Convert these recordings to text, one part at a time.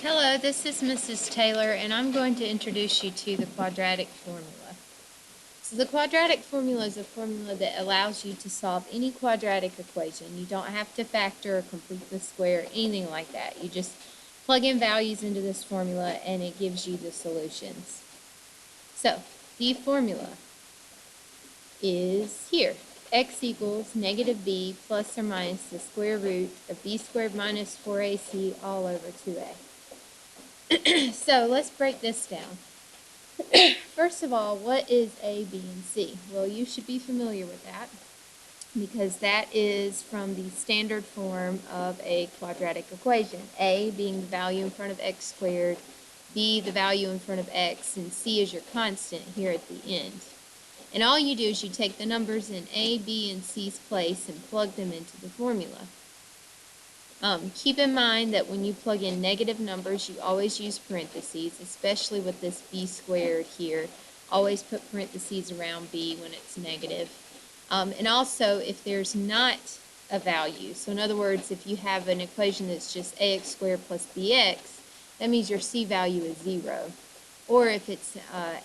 Hello, this is Mrs. Taylor, and I'm going to introduce you to the quadratic formula. So the quadratic formula is a formula that allows you to solve any quadratic equation. You don't have to factor or complete the square, anything like that. You just plug in values into this formula and it gives you the solutions. So the formula is here. X equals negative b plus or minus the square root of b squared minus 4ac all over 2a. So let's break this down. First of all, what is A, B, and C? Well, you should be familiar with that because that is from the standard form of a quadratic equation. A being the value in front of x squared, B the value in front of x, and C is your constant here at the end. And all you do is you take the numbers in A, B, and C's place and plug them into the formula. Keep in mind that when you plug in negative numbers, you always use parentheses, especially with this b squared here. Always put parentheses around b when it's negative. And also, if there's not a value, so in other words, if you have an equation that's just ax squared plus bx, that means your c value is 0. Or if it's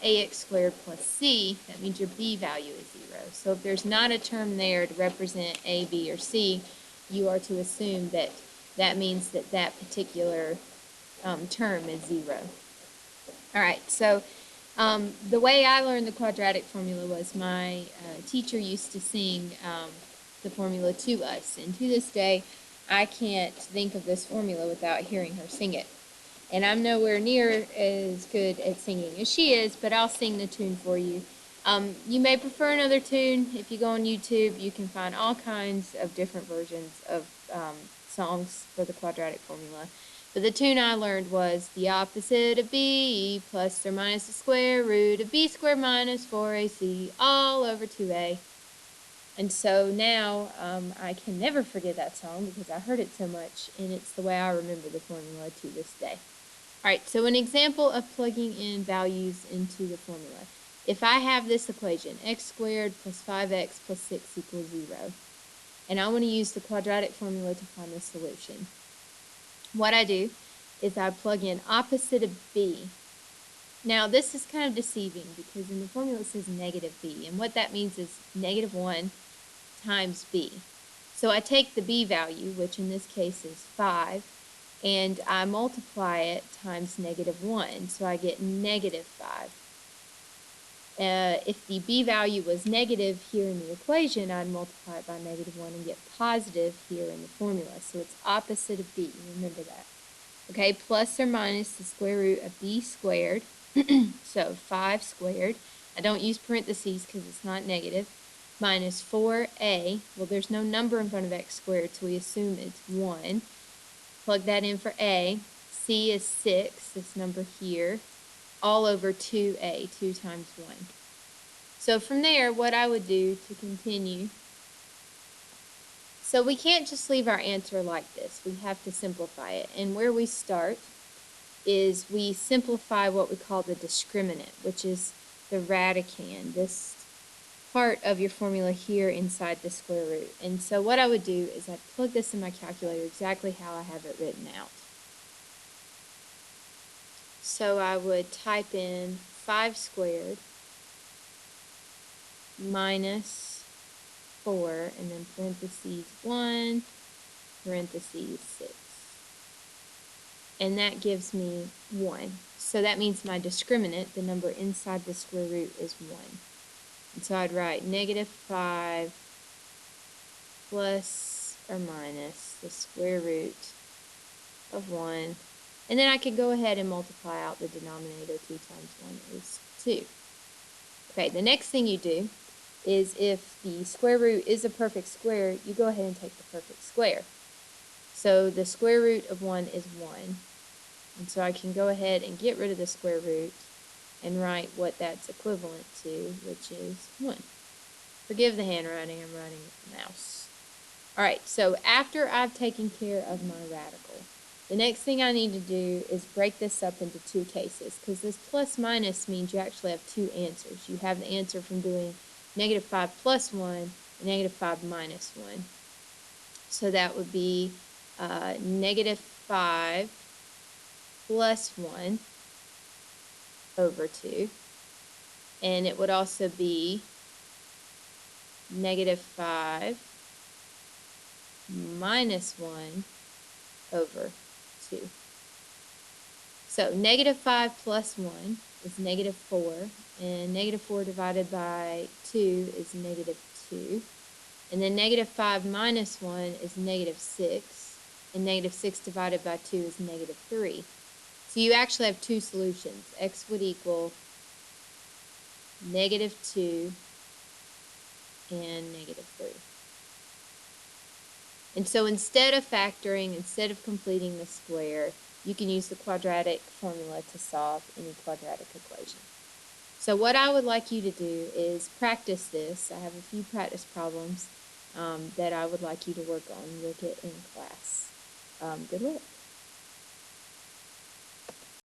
ax squared plus c, that means your b value is 0. So if there's not a term there to represent a, b, or c, you are to assume that that means that that particular term is 0. All right, so the way I learned the quadratic formula was my teacher used to sing the formula to us. And to this day, I can't think of this formula without hearing her sing it. And I'm nowhere near as good at singing as she is, but I'll sing the tune for you. You may prefer another tune. If you go on YouTube, you can find all kinds of different versions of songs for the quadratic formula. But the tune I learned was the opposite of b plus or minus the square root of b squared minus 4ac all over 2a. And so now I can never forget that song because I heard it so much, and it's the way I remember the formula to this day. All right, so an example of plugging in values into the formula. If I have this equation, x squared plus 5x plus 6 equals 0, and I want to use the quadratic formula to find the solution, what I do is I plug in opposite of b. Now, this is kind of deceiving because in the formula it says negative b, and what that means is negative 1 times b. So I take the b value, which in this case is 5, and I multiply it times negative 1, so I get negative 5. If the b value was negative here in the equation, I'd multiply it by negative 1 and get positive here in the formula. So it's opposite of b, remember that. Okay, plus or minus the square root of b squared, so 5 squared. I don't use parentheses because it's not negative. Minus 4a, well there's no number in front of x squared, so we assume it's 1. Plug that in for a. C is 6, this number here, all over 2a, 2 times 1. So from there, what I would do to continue, so we can't just leave our answer like this. We have to simplify it. And where we start is we simplify what we call the discriminant, which is the radicand, this part of your formula here inside the square root. And so what I would do is I'd plug this in my calculator exactly how I have it written out. So I would type in 5 squared minus 4, and then parentheses 1, parentheses 6. And that gives me 1. So that means my discriminant, the number inside the square root, is 1. And so I'd write negative 5 plus or minus the square root of 1. And then I could go ahead and multiply out the denominator. 2 times 1 is 2. Okay, the next thing you do is if the square root is a perfect square, you go ahead and take the perfect square. So the square root of 1 is 1. And so I can go ahead and get rid of the square root and write what that's equivalent to, which is 1. Forgive the handwriting, I'm writing with the mouse. All right, so after I've taken care of my radical, the next thing I need to do is break this up into 2 cases, because this plus minus means you actually have 2 answers. You have the answer from doing negative 5 plus 1 and negative 5 minus 1. So that would be negative 5 plus 1 over 2. And it would also be negative 5 minus 1 over 2. So negative 5 plus 1 is negative 4, and negative 4 divided by 2 is negative 2. And then negative 5 minus 1 is negative 6, and negative 6 divided by 2 is negative 3. So you actually have two solutions. X would equal negative 2 and negative 3. And so instead of factoring, instead of completing the square, you can use the quadratic formula to solve any quadratic equation. So what I would like you to do is practice this. I have a few practice problems that I would like you to work on. You'll get in class. Good luck.